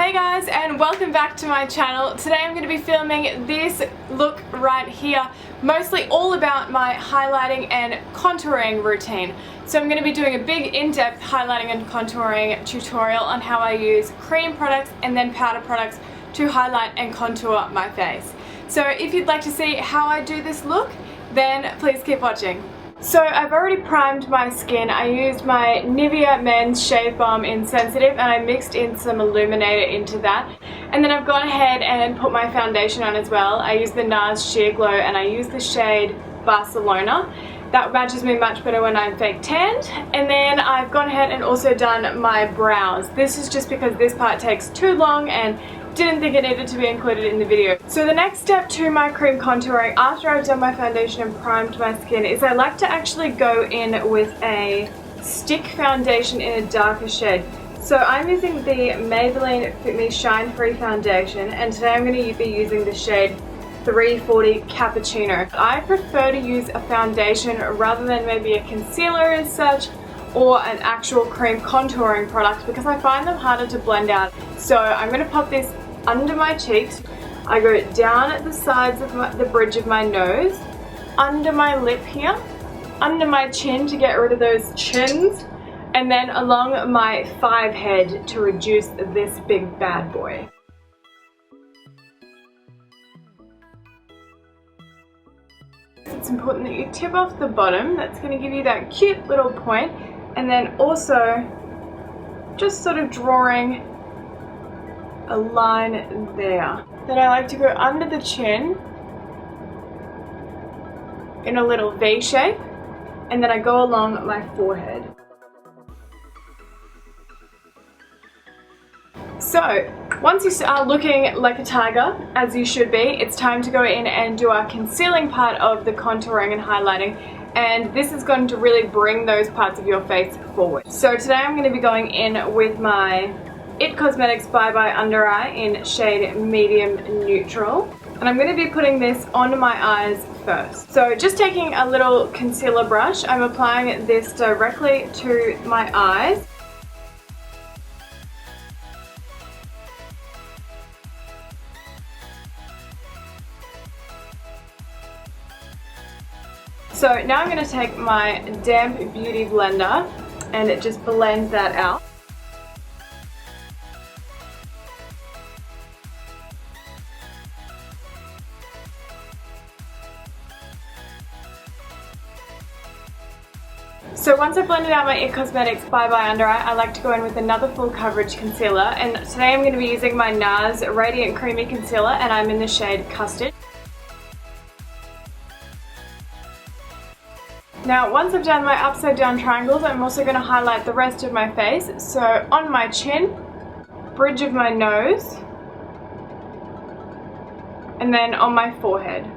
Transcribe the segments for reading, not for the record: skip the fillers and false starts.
Hey guys, and welcome back to my channel. Today I'm going to be filming this look right here, mostly all about my highlighting and contouring routine. So I'm going to be doing a big in-depth highlighting and contouring tutorial on how I use cream products and then powder products to highlight and contour my face. So if you'd like to see how I do this look, then please keep watching. So I've already primed my skin. I used my Nivea Men's Shave Balm in Sensitive and I mixed in some illuminator into that. And then I've gone ahead and put my foundation on as well. I used the NARS Sheer Glow and I used the shade Barcelona. That matches me much better when I'm fake tanned. And then I've gone ahead and also done my brows. This is just because this part takes too long and didn't think it needed to be included in the video. So the next step to my cream contouring after I've done my foundation and primed my skin is I like to actually go in with a stick foundation in a darker shade. So I'm using the Maybelline Fit Me Shine Free foundation, and today I'm going to be using the shade 340 Cappuccino. I prefer to use a foundation rather than maybe a concealer as such, or an actual cream contouring product, because I find them harder to blend out. So I'm going to pop this under my cheeks. I go down at the sides of the bridge of my nose, under my lip here, under my chin to get rid of those chins, and then along my forehead to reduce this big bad boy. It's important that you tip off the bottom. That's going to give you that cute little point. And then also just sort of drawing a line there. Then I like to go under the chin in a little V shape, and then I go along my forehead. So once you are looking like a tiger, as you should be, it's time to go in and do our concealing part of the contouring and highlighting. And this is going to really bring those parts of your face forward. So today I'm going to be going in with my IT Cosmetics Bye Bye Under Eye in shade Medium Neutral. And I'm going to be putting this on my eyes first. So just taking a little concealer brush, I'm applying this directly to my eyes. So now I'm going to take my damp beauty blender and just blend that out. So once I've blended out my IT Cosmetics Bye Bye Under Eye, I like to go in with another full coverage concealer, and today I'm going to be using my NARS Radiant Creamy Concealer, and I'm in the shade Custard. Now once I've done my upside down triangles, I'm also going to highlight the rest of my face. So on my chin, bridge of my nose, and then on my forehead.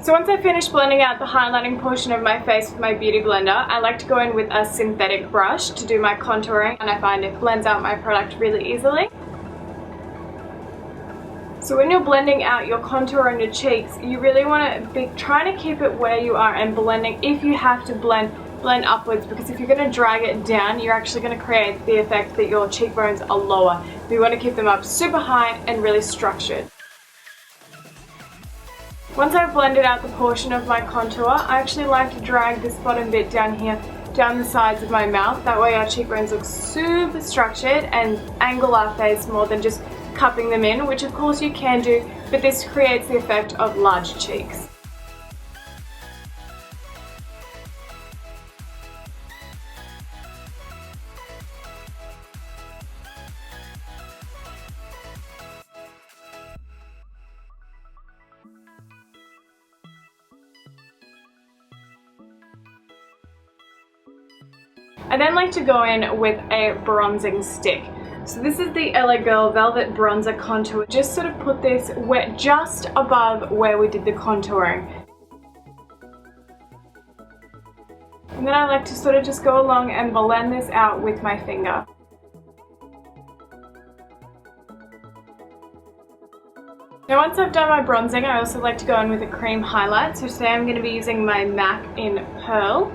So once I finish blending out the highlighting portion of my face with my beauty blender, I like to go in with a synthetic brush to do my contouring, and I find it blends out my product really easily. So when you're blending out your contour on your cheeks, you really want to be trying to keep it where you are and blending. If you have to blend upwards, because if you're going to drag it down, you're actually going to create the effect that your cheekbones are lower. You want to keep them up super high and really structured. Once I've blended out the portion of my contour, I actually like to drag this bottom bit down here, down the sides of my mouth. That way our cheekbones look super structured and angle our face more than just cupping them in, which of course you can do, but this creates the effect of large cheeks. I then like to go in with a bronzing stick. So this is the LA Girl Velvet Bronzer Contour. Just sort of put this just above where we did the contouring. And then I like to sort of just go along and blend this out with my finger. Now once I've done my bronzing, I also like to go in with a cream highlight. So today I'm going to be using my MAC in Pearl.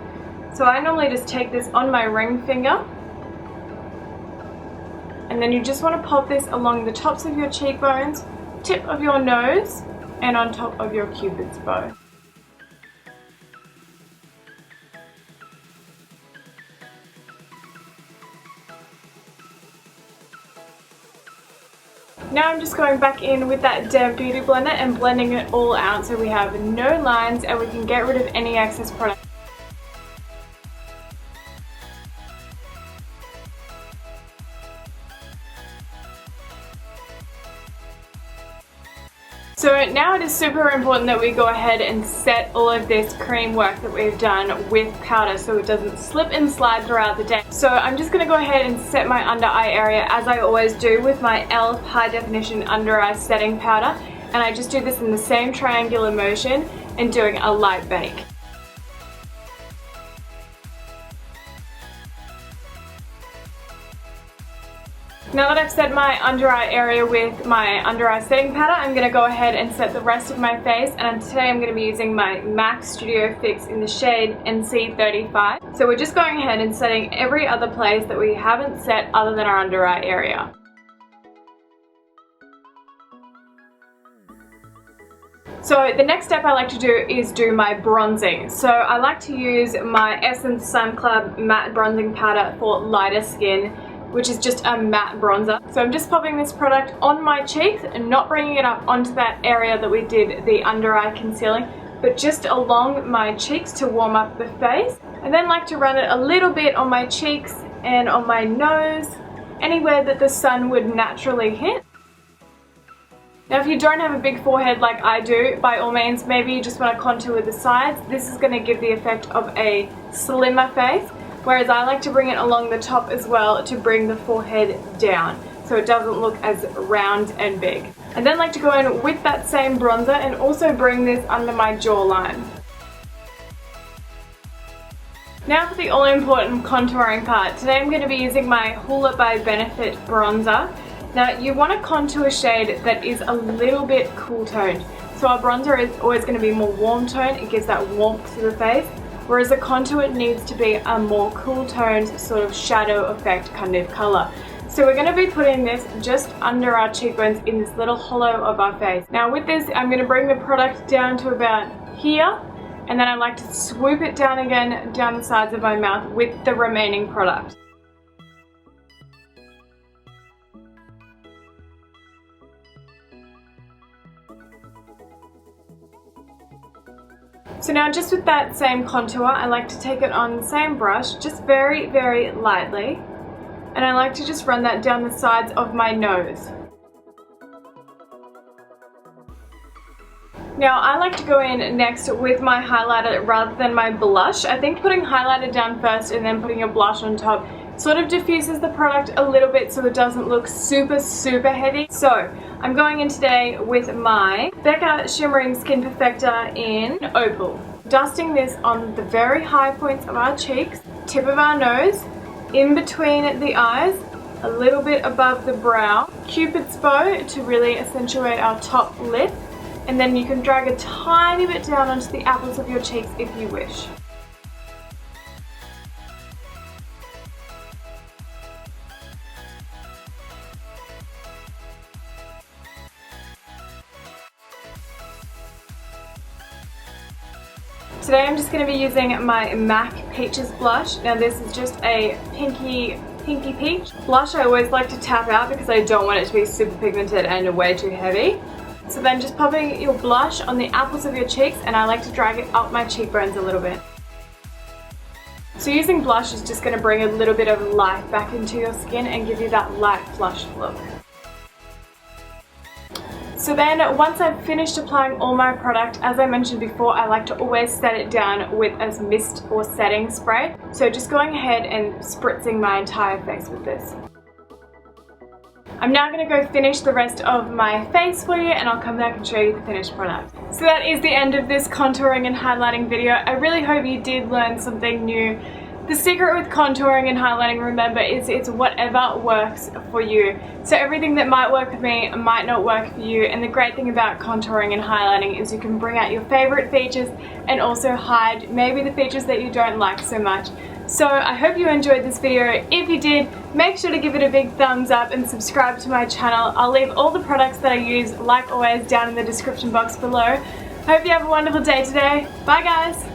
So I normally just take this on my ring finger. And then you just want to pop this along the tops of your cheekbones, tip of your nose, and on top of your cupid's bow. Now I'm just going back in with that damp beauty blender and blending it all out so we have no lines and we can get rid of any excess product. So now it is super important that we go ahead and set all of this cream work that we've done with powder so it doesn't slip and slide throughout the day. So I'm just going to go ahead and set my under eye area as I always do with my e.l.f. high definition under eye setting powder, and I just do this in the same triangular motion and doing a light bake. Now that I've set my under eye area with my under eye setting powder, I'm going to go ahead and set the rest of my face, and today I'm going to be using my MAC Studio Fix in the shade NC35. So we're just going ahead and setting every other place that we haven't set other than our under eye area. So the next step I like to do is do my bronzing. So I like to use my Essence Sun Club matte bronzing powder for lighter skin, which is just a matte bronzer. So I'm just popping this product on my cheeks and not bringing it up onto that area that we did the under eye concealing, but just along my cheeks to warm up the face. I then like to run it a little bit on my cheeks and on my nose, anywhere that the sun would naturally hit. Now if you don't have a big forehead like I do, by all means maybe you just want to contour the sides. This is going to give the effect of a slimmer face. Whereas I like to bring it along the top as well to bring the forehead down so it doesn't look as round and big. I then like to go in with that same bronzer and also bring this under my jawline. Now for the all-important contouring part. Today I'm going to be using my Hoola by Benefit bronzer. Now you want a contour shade that is a little bit cool toned. So our bronzer is always going to be more warm toned, it gives that warmth to the face. Whereas a contour needs to be a more cool toned sort of shadow effect kind of colour. So we're going to be putting this just under our cheekbones in this little hollow of our face. Now with this I'm going to bring the product down to about here, and then I like to swoop it down again down the sides of my mouth with the remaining product. So now just with that same contour, I like to take it on the same brush, just very, very lightly. And I like to just run that down the sides of my nose. Now I like to go in next with my highlighter rather than my blush. I think putting highlighter down first and then putting a blush on top sort of diffuses the product a little bit so it doesn't look super, super heavy. So I'm going in today with my Becca Shimmering Skin Perfector in Opal. Dusting this on the very high points of our cheeks, tip of our nose, in between the eyes, a little bit above the brow, Cupid's bow to really accentuate our top lip, and then you can drag a tiny bit down onto the apples of your cheeks if you wish. Today I'm just going to be using my MAC Peaches blush. Now this is just a pinky peach blush. I always like to tap out because I don't want it to be super pigmented and way too heavy. So then just popping your blush on the apples of your cheeks, and I like to drag it up my cheekbones a little bit. So using blush is just going to bring a little bit of life back into your skin and give you that light flushed look. So then once I've finished applying all my product, as I mentioned before, I like to always set it down with a mist or setting spray. So just going ahead and spritzing my entire face with this. I'm now going to go finish the rest of my face for you, and I'll come back and show you the finished product. So that is the end of this contouring and highlighting video. I really hope you did learn something new. The secret with contouring and highlighting, remember, is it's whatever works for you. So everything that might work for me might not work for you, and the great thing about contouring and highlighting is you can bring out your favorite features and also hide maybe the features that you don't like so much. So I hope you enjoyed this video. If you did, make sure to give it a big thumbs up and subscribe to my channel. I'll leave all the products that I use, like always, down in the description box below. Hope you have a wonderful day today. Bye guys!